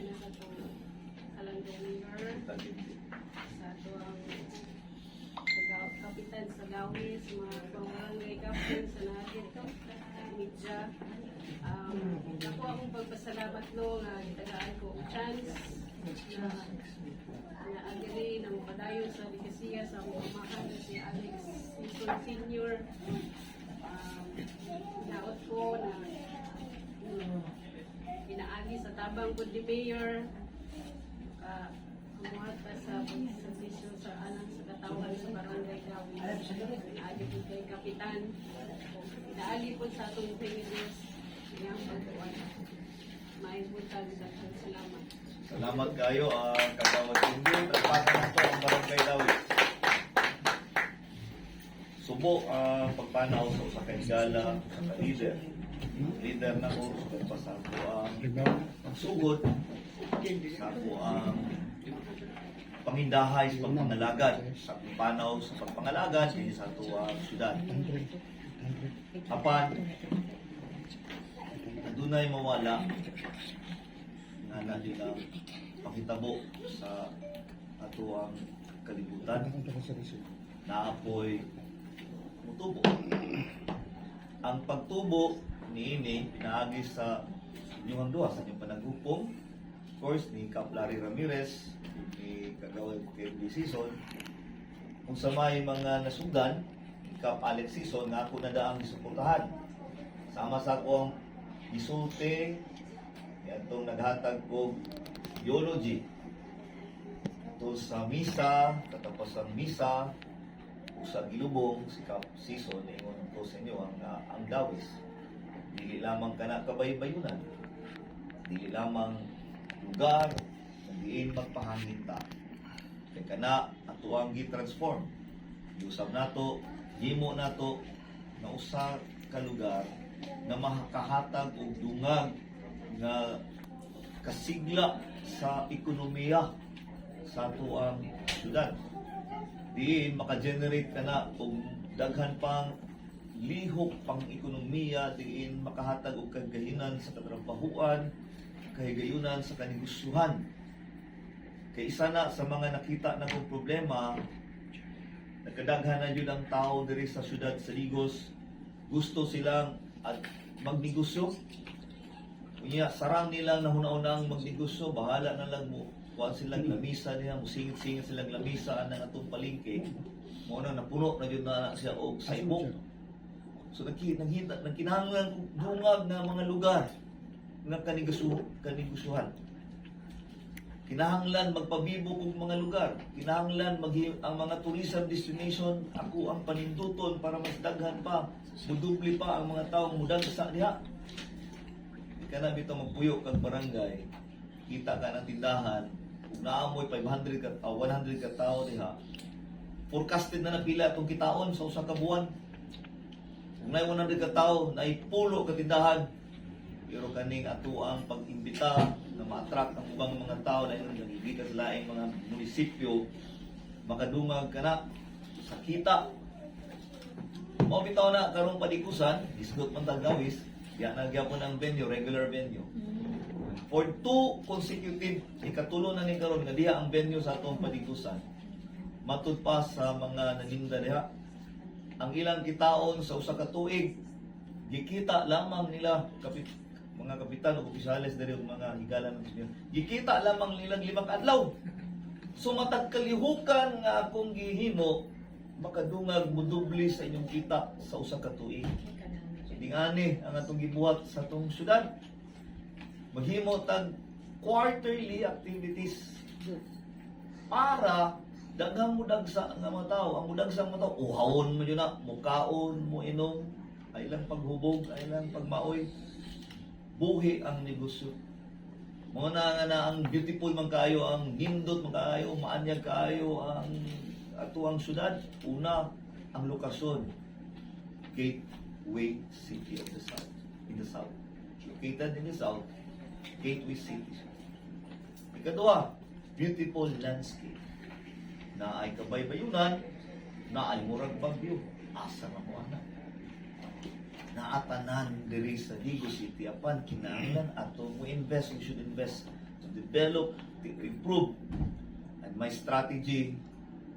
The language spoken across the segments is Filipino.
sa itong Kalandonger, sa itong kapitan sa gawis, mga barangay captain sa natin ito, media. Ako akong pagpasalamat no nga gitagaan ko ang chance na agree na makadayon sa Dikasiya sa akong pamahan na si Alex Sison Senior. Naot ko na pinaagi sa tabang po ni Mayor kumuhat pa sa pagservisyo sa anang sa katawan sa barangay Gawin. Pinaagi po kay Kapitan. Pinaagi po sa atong Pilipinas iyang pagkuhan. Maibutang daghang salamat. Salamat kayo, Kagawad Hindi. Nagpasa na po ang barangay Gawin. Subo ang pagpanaw sa usakay gala sa leader. Leader na ko, sa ko ang sugod, sa ko ang pangindahay sa pagpangalagad, sa pagpanaw sa pagpangalagad, hindi sa tuwa syudad. Apan, adunay mawala nga na nilang pakitabo sa atuang kalibutan. Naapoy mutubo. Ang pagtubo niini pinaagi sa inyong duha sa inyong panagupong. Of course, ni Kap Larry Ramirez, ni Kagawad Kevin Sison. Kung sa may mga nasugan, ni Kap Alex Sison, nga ako na daang isuportahan. Sama sa akong isulti, yan itong naghatag ko theology. Ito sa misa, katapos ang misa, sa gilubong, si Kap Sison, ingon ko sa inyo ang dawis. Dili lamang kana kabay-bayunan, dili lamang lugar na diin magpahanginta. Kaya kana ato ang gi-transform. Iusab nato, himo nato na usa ka lugar na makahatag og dungag nga kasigla sa ekonomiya sa ato ang syudad. Diin maka-generate kana og daghan pang lihok pang ekonomiya, diin makahatag og kagahinan sa katrabahuan, kahigayunan sa kanegosyohan. Kay isa na sa mga nakita na kong problema, nagkadaghan na yun ang tao diri sa syudad sa Ligos, gusto silang at magnegosyo. Kunya, sarang nilang nahuna-unang magnegosyo, bahala na lang mo. Kuhaan silang lamisa niya, musingit-singit silang lamisa ng atong palengke. Muna napuno na yun na siya og saibong. So nagkinahanglan dungag na mga lugar nga kanegosyohan. Kinahanglan magpabibo kog mga lugar. Kinahanglan ang mga tourism destination ako ang paninduton para mas daghan pa, mudubli pa ang mga taong mudagsa diha. Kana bitaw magpuyo kag barangay, kita ka ng tindahan, kung naamoy 500 ka 100 ka tao diha. Forecasted na napila atong kitaon sa usa ka buwan. Kung may 100 ka tao, na ipulo ka tindahan, pero kaning ato ang pag-imbita na ma-attract ang ubang mga tao na yung nagigikan sa laing mga munisipyo, makadungag ka na sa kita. Mao bitaw na karong padikusan, isgot man tagawis, diya nagyapon ang venue, regular venue. For 2 consecutive, ikatulo na ni karon nga diha ang venue sa atong padikusan. Matud pa sa mga naninda diha, ang ilang kitaon sa usa ka tuig, gikita lamang nila mga kapitan o opisyales diri og mga higalan ng Senyor. Gikita lamang nilang 5 adlaw. So matag kalihukan nga akong gihimo, makadungag mudubli sa inyong kita sa usa ka tuig. Dingani ang atong gibuhat sa atong syudad. Maghimo tag quarterly activities para daghang mudagsa nga mga tao. Ang mudagsang mga tao, uhawon mo yun na, mukaon, mo inom, ay lang paghubog, ay lang pagmaoy. Buhi ang negosyo. Mga nga na ang beautiful man kayo, ang nindot man kayo, maanyag kayo ang ato ang syudad. Una, ang lokasyon. Gateway City of the South. In the South. Located in the South, Gateway City. Ikadua, beautiful landscape. Na ay kabay-bayunan, na ay murag bagyo. Asa na mo anak. Naatanan diri sa Ligo City apan kinahanglan ato mo invest, we should invest develop, to improve. And my strategy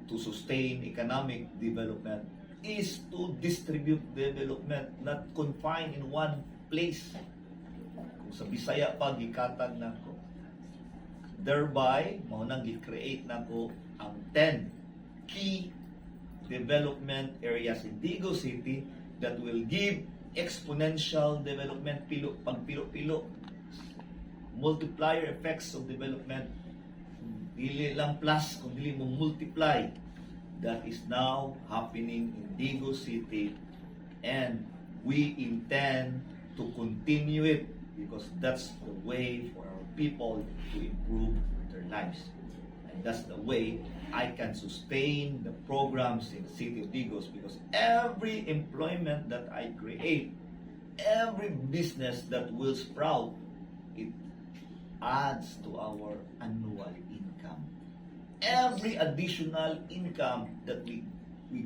to sustain economic development is to distribute development, not confined in one place. Kung sa Bisaya pa, gikatag na ko. Thereby, maunang gi-create na ko ang 10 key development areas in Digo City that will give exponential development, pagpilo-pilo, multiplier effects of development, dili lang plus, kung dili mo multiply. That is now happening in Digo City, and we intend to continue it because that's the way for our people to improve their lives. And that's the way I can sustain the programs in the city of Digos, because every employment that I create, every business that will sprout, it adds to our annual income. Every additional income that we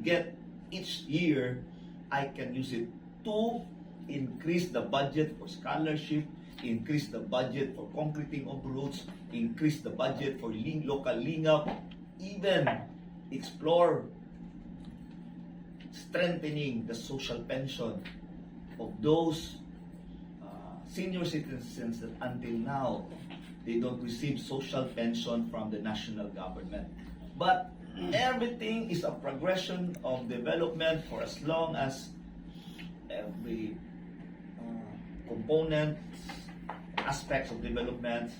get each year, I can use it to increase the budget for scholarship, increase the budget for concreting of roads, increase the budget for local lingap, even explore strengthening the social pension of those senior citizens that until now they don't receive social pension from the national government. But everything is a progression of development for as long as every component, aspects of development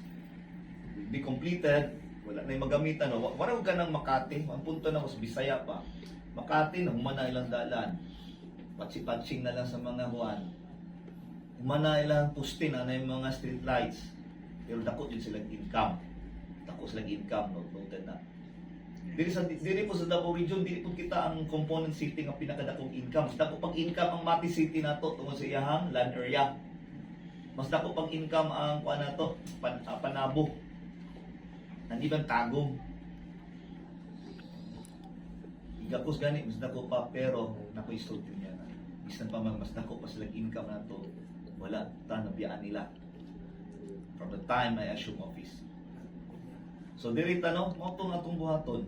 will be completed. Wala na yung magamitan. No? Wala ka ng Makati. Ang punto na mas Bisaya pa. Makati, humana ilang dalan. Patsi-patsing na lang sa mga huwan. Humana ilang postin na yung mga street lights. Pero dako din silang income. Dako silang income. Noted na. Dili po sa Davao Region, dili po kita ang component city nga pinakadakong income. Mas dako pang income ang Mati City nato tungod sa iyahang land area. Mas dako pang income ang kuan nato, Panabo. And even Tagum. Igapos gani, mas dako pa, pero naku istorya niya na. Bisan pa man mas dako pa silang income nato, wala ta nabiyaan nila from the time I assume office. So diri no, mo tong atong buhaton.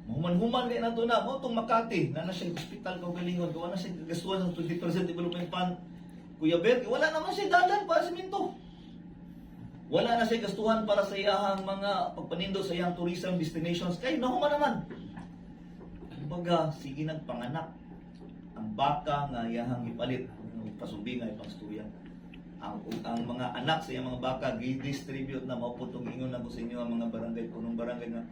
Mahuman-human kay nato na, mo tong Makati, na siya hospital kaugalingon, gawa na siya gastuhan sa 20% development fund. Kuya Ben, wala naman siya dalan para sa minto. Wala na siya gastuhan para sa iyang mga pagpanindo sa iyang tourism destinations. Kaya nahuman naman. Kumbaga, sige nagpanganak. Ang baka nga iyahang ipalit. Pasumbi nga ipang storya. Ang mga anak sa iyang mga baka, gi-distribute na mauputong ingon na ko sa inyo ang mga barangay. Punong barangay nga,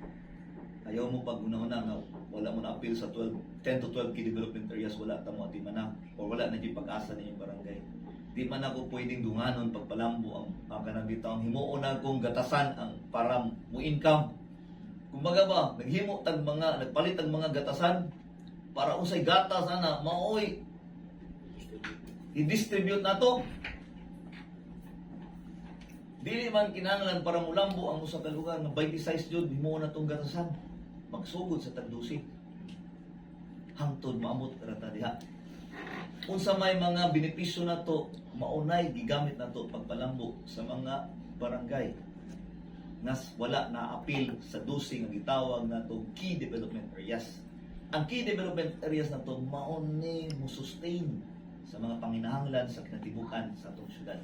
ayaw mo pag una-una nga, wala mo na appeal sa 10 to 12 key development areas, wala tamo at di man na, o wala na di pag-asa ninyong barangay. Di man ako pwedeng dunganon pagpalambo ang kanang bitaw. Himuon na kong gatasan ang para mo income. Kumbaga ba, nagpalit ang mga gatasan para usay gatas na maoy i-distribute na to. Dili man kinahanglan para mulambo ang usa ka lugar nga 26 jud himuon na tong gatasan. Magsugod sa tagdusi. Hangtod maamot rata diha. Unsa may mga benepisyo na to, maunay gigamit na to pagpalambo sa mga barangay nas wala na appeal sa dusi nga gitawag na to key development areas. Ang key development areas na to mauni mo sustain sa mga panginahanglan sa kinatibukan sa atong syudad.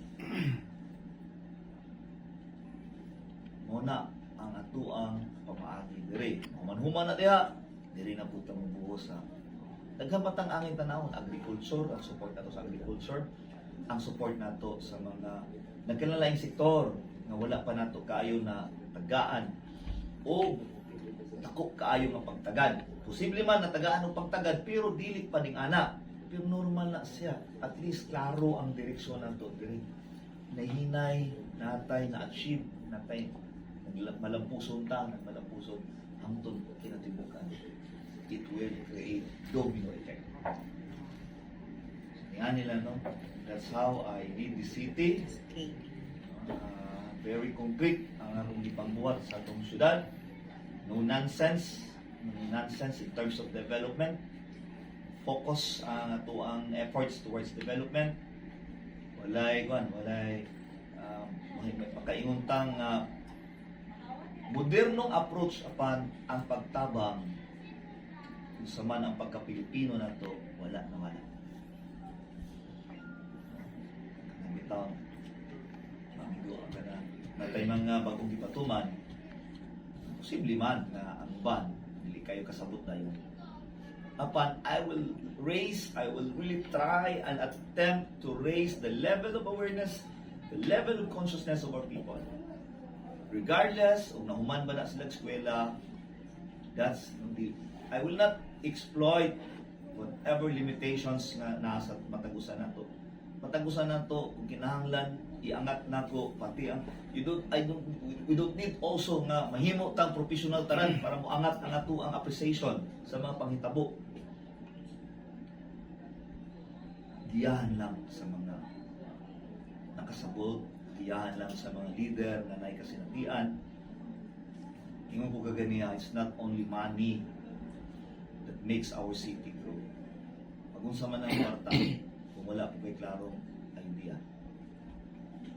Muna ang atuang pamaagi diri. Human-human na diha, diri na puta mo buhos sa naghamatang angin tanawon, agriculture, ang support nato sa agriculture, ang support nato sa mga nagkalalayng sektor nga wala pa nato kaayo na tagaan o dako kaayo nga pagtagad. Posible man na tagaan og pagtagad pero dili pa ning ana. Pero normal na siya. At least klaro ang direksyon nato diri. Nahinay, natay na achieve, natay malampuson ta, nagmalampuson hangtod kinatibukan. It will create domino effect. Nga nila, no? That's how I lead the city. Very concrete ang akong ipangbuhat sa atong syudad. No nonsense. No nonsense in terms of development. Focus ang atuang efforts towards development. Walay may pagkainguntang modernong approach apan ang pagtabang kung sa man ang pagka-Pilipino na to, wala na wala. Bitaw, mamigo ang kana. Natay mga bagong gipatuman, posible man na ang ban, dili kayo kasabot na yun. Apan, I will really try and attempt to raise the level of awareness, the level of consciousness of our people. Regardless, kung nahuman ba na sila eskwela, I will not exploit whatever limitations na nasa matagusan na to. Matagusan na to, kung kinahanglan, iangat na ko, pati ang, we don't need also nga mahimo tang professional taran para moangat ang ato ang appreciation sa mga panghitabo. Giyahan lang sa mga nakasabot, giyahan lang sa mga leader na naay kasinatian. Ingon ko kaganiya, it's not only money that makes our city grow. Magunsa man ang kwarta, kung wala po kay klarong idea.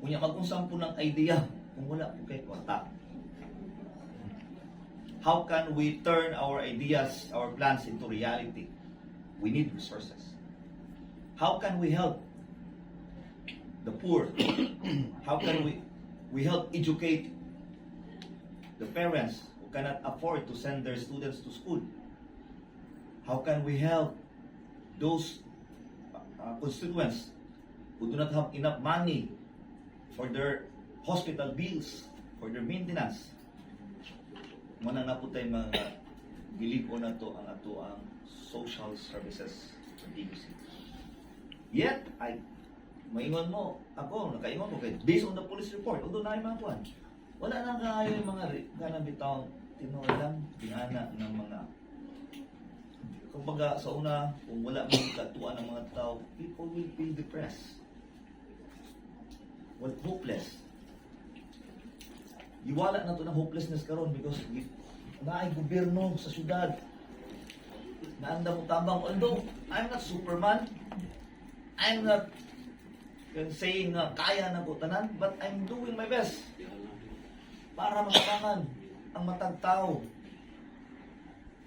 Kunya magunsa po ng idea, kung wala po kay kwarta. How can we turn our ideas, our plans into reality? We need resources. How can we help the poor? How can we help educate the parents who cannot afford to send their students to school? How can we help those constituents who do not have enough money for their hospital bills, for their maintenance? Muna na po tayo mga giliko na to ang ato ang social services sa DUC. Yet, maingon mo, nakaingon ko, based on the police report, although na yung mga kuhan, wala na kayo yung mga ganang bitang tinolang, dinana ng mga, kumbaga sa una, kung wala mga katuan ng mga tao, people will feel depressed. Well, hopeless. Iwala na to ng hopelessness karon because naay gobyerno sa syudad. Naanda mo tabang, although I'm not Superman, I'm not saying na kaya na ko tanan, but I'm doing my best para matabangan ang matag tao.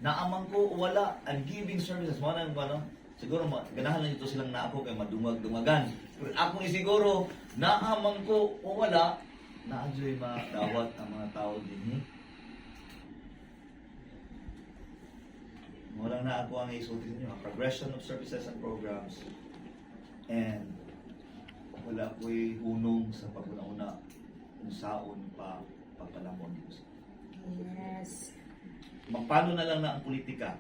Naamang ko wala, I'm giving services. Mga nang ano, siguro ganahan lang ito silang na ako kay madungag-dungagan. Pero ako siguro, naamang ko o wala, na-enjoy madawat ang mga tao din. Walang na ako ang isulti ninyo, progression of services and programs. And wala ko'y hunong sa paguna-una kung saon pa pagpalamon. Yes. Magpano na lang na ang politika.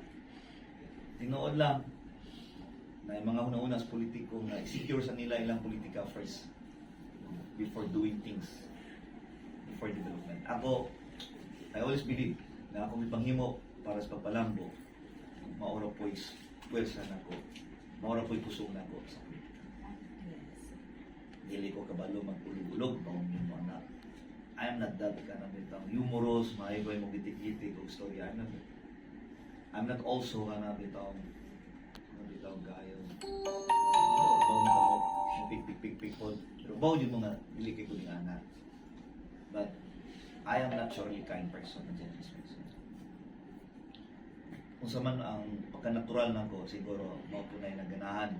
Tinuod lang na yung mga una-una sa politiko na i-secure sa nila ilang politika first before doing things, before development. Ako, I always believe na ako may panghimo para sa pagpalambo. Maura po'y pwersa na ko. Maura po'y pusong na ko sa politika. Dili ko kabalo magulog-ulog paong mo na I am not that kind of bitang humorous, maaygoy mo gitik-gitik og storya. I'm not also kana bitang gayo. Bawon mo pik po. Pero bawon yung mga dili kay ko ni ana. But I am naturally kind person, a generous person. Kung sa man ang pagka-natural na ko, siguro mao po na yung naganahan.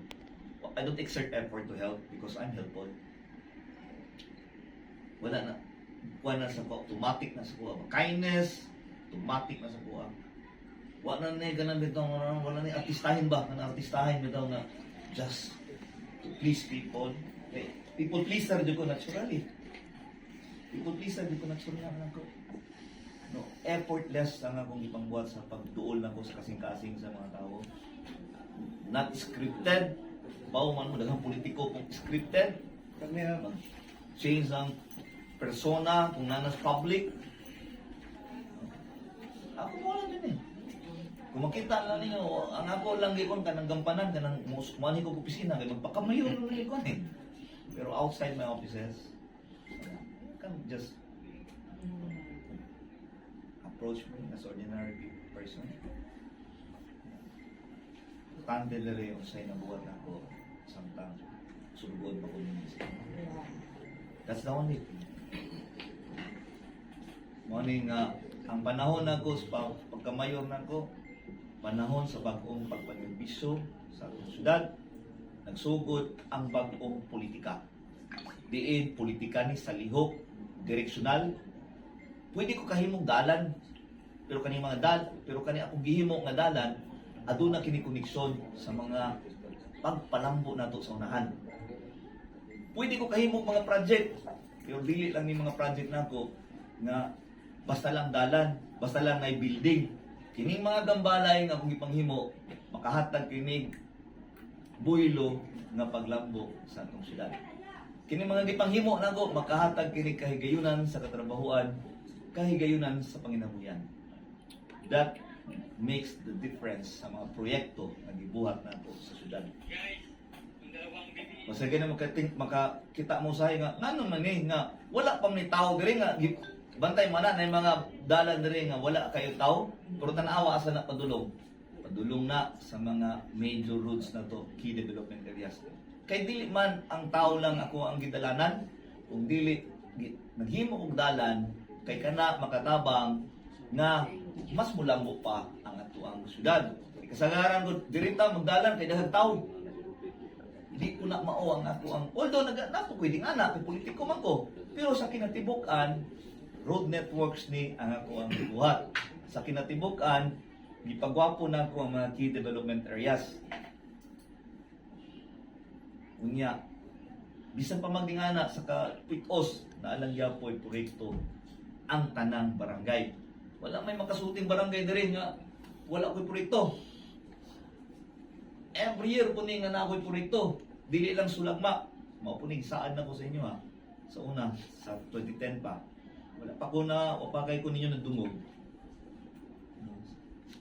I don't exert effort to help because I'm helpful. Wala na. Kuha na sa ko. Automatic na sa kuha. Kindness. Automatic na sa kuha. Wala na ganun bitaw. Wala na artistahin ba? Artistahin bitaw na just to please people. Okay. People pleaser di ko naturally. People pleaser di ko naturally ako. No, effortless lang akong ipangbuhat sa pagduol na ko sa kasing-kasing sa mga tao. Not scripted. Bawo man mo daghang politiko kung scripted, kami change ang persona kung nanas public. Ako mo lang din eh. Kung makita lang ninyo, ang ako lang gikon kanang gampanan kanang musmani ko opisina kay magpakamayo lang gikon eh. Pero outside my offices, you can just approach me as ordinary person. Tante lere yung sa'yo na buwan ako samtang sulugod pa ko ninyo. That's the only thing. Morning nga ang panahon nako sa pagkamayor nako, panahon sa bagong pagpanumbisyo sa atong syudad, nagsugod ang bagong politika. Diin politika ni sa lihok, direksyonal. Pwede ko kahimong dalan, pero kani akong gihimo nga dalan aduna kini koneksyon sa mga pagpalambo nato sa unahan. Pwede ko kahimong mga project, pero dili lang ni mga project nako nga basta lang dalan, basta lang nay building. Kining mga gambalay nga akong ipanghimo makahatag kinig buylo nga paglambo sa atong syudad. Kining mga gipanghimo nako makahatag kinig kahigayunan sa katrabahuan, kahigayunan sa panginabuhian. That makes the difference sa mga proyekto na gibuhat nato sa syudad. Basta ganun makakita mo sa nga ngano man ni nga wala pa may tao diri nga bantay man na mga dalan diri nga wala kayo tao pero tan-awa asa na padulong na sa mga major roads na to, key development areas. Kay dili man ang tao lang ako ang gidalanan, kung dili naghimo og dalan kay kana makatabang nga mas mulambo pa ang atuang syudad. Kasagaran ko dirita magdalan kay daghang tao. Di ko na mao ang ako ang although napo pwedeng ana kay politiko man ko, pero sa kinatibuk-an road networks ni ang ako ang buhat. Sa kinatibuk-an gipagwapo na ko ang mga key development areas. Unya, bisan pa magdingana sa kapit-os na alang yapoy proyekto ang tanang barangay. Wala may makasulting barangay diri nga wala ko'y proyekto. Every year po nga na ako'y proyekto. Dili lang sulagma. Mao po saan na ko sa inyo ha. Sa una, sa 2010 pa. Wala pa ko na wapakay ko ninyo na dungog.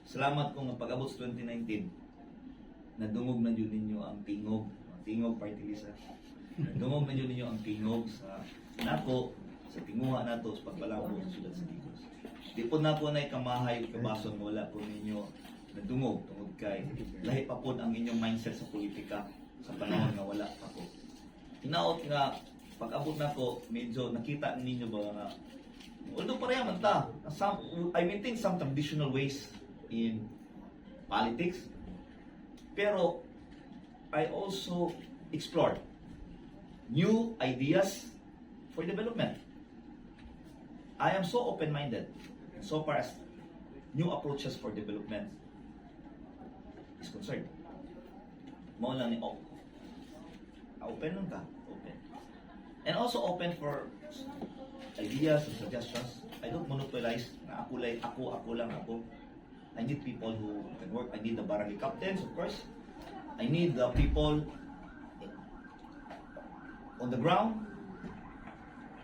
Salamat ko nga pag-abot sa 2019. Nadungog na yun ninyo ang tingog. Tingog party list. Nadungog na yun ninyo ang tingog sa nako, sa tinguha nato sa pagbalabo sa syudad sa Digos. Di po na po na ikamahay kabason wala po ninyo nadungog tungod kay lahi pa po ang inyong mindset sa politika sa panahon nga wala pa po. Hinaot nga pag-abot na ko medyo nakita ninyo ba nga although pareha man ta I maintain some traditional ways in politics, pero I also explored new ideas for development. I am so open-minded so far as new approaches for development is concerned. Mo lang ni open lang ka, open. And also open for ideas and suggestions. I don't monopolize na ako lang ako. I need people who can work. I need the barangay captains, of course. I need the people on the ground.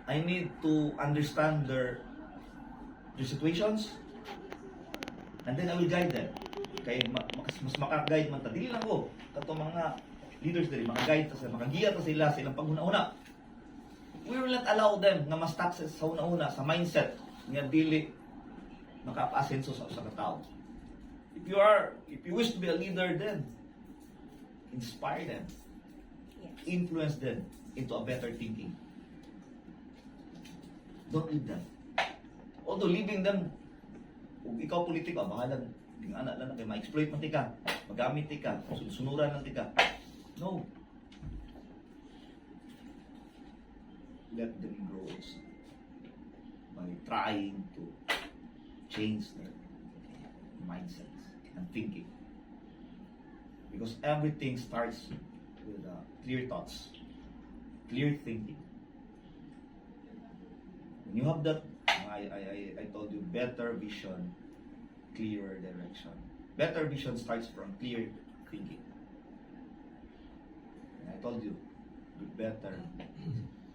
I need to understand their situations. And then I will guide them. Kaya mas maka-guide man ta. Dili lang ko. Kato mga leaders dili, maka-guide ta sila, makagiya ta sila silang paghuna-una. We will not allow them na ma-stuck sa una-una, sa mindset nga dili maka-asenso sa katao. If you wish to be a leader, then inspire them, influence them into a better thinking. Don't leave them. Although leaving them, kung ikaw politika, bahala ding anak lang na kayo, ma-exploit man tika, magamit tika, sunuran lang tika. No. Let them grow also by trying to change their mindsets and thinking. Because everything starts with clear thoughts, clear thinking. When you have that, I told you, better vision, clearer direction. Better vision starts from clear thinking. And I told you, be better.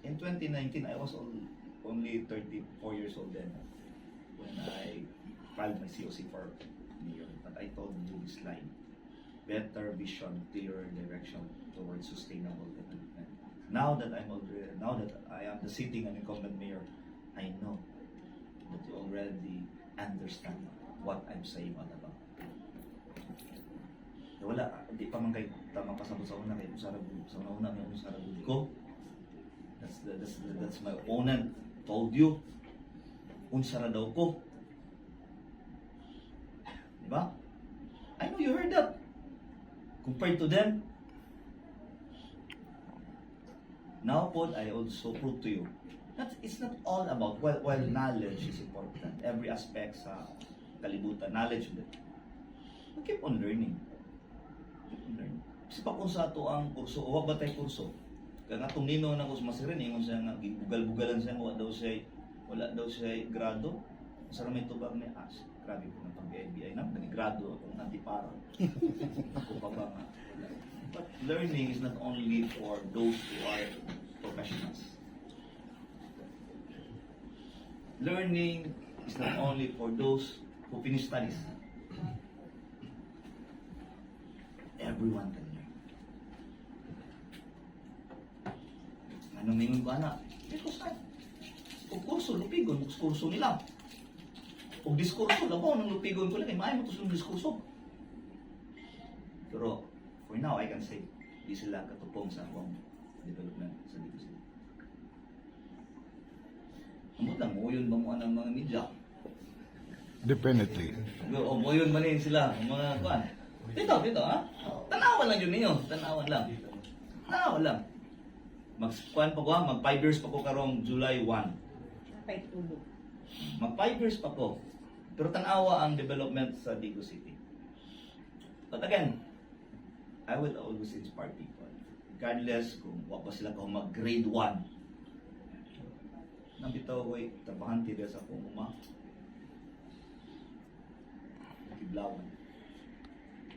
In 2019, I was only 34 years old then when I filed my COC for mayor. But I told you this line: better vision, clearer direction towards sustainable development. Now that I am the sitting and incumbent mayor, I know that you already understand what I'm saying all about. Wala, hindi pa man kayo tama pasabot sa una, kayo sa una may usaragod ko. That's my opponent told you. unsa ra daw ko. Diba? I know you heard that. Compared to them, now po, I also prove to you that it's not all about, while knowledge is important, every aspect sa kalibutan, knowledge din. We keep on learning. Keep on learning. Kasi pa kung sa ato ang kurso, o wag ba tayo kurso? Kaya nga itong nino na kus masirin, ingon siya nga, bugal-bugalan siya, wala daw siya grado. Masarap may tubag niya, grabe po ng pag-FBI na, nag-grado akong antipara. Ako pa ba nga. But learning is not only for those who are professionals. Learning is not only for those who finish studies. Everyone can learn. Anong mingon ba na? Because o kurso, lupigon, kurso nila. O diskurso, labo, nang lupigon ko lang, maayon mo ito sa diskurso. Pero, for now, I can say, di sila katupong sa akong development sa dito sila. Amot lang, muyon ba mo ang mga media? Definitely. O muyon ba rin sila, ang mga kuan? Dito, ha? Tanawan lang yun ninyo, tanawan lang. Tanawan lang. Mag-kuan pa ko ha, mag 5 years pa ko karong July 1. Pay tubo. Mag 5 years pa ko. Pero tanawa ang development sa Digo City. But again, I will always inspire people. Regardless kung wapa sila kung mag-grade 1. Nabitaw ko trabahan tira sa akong uma. Kiblawan.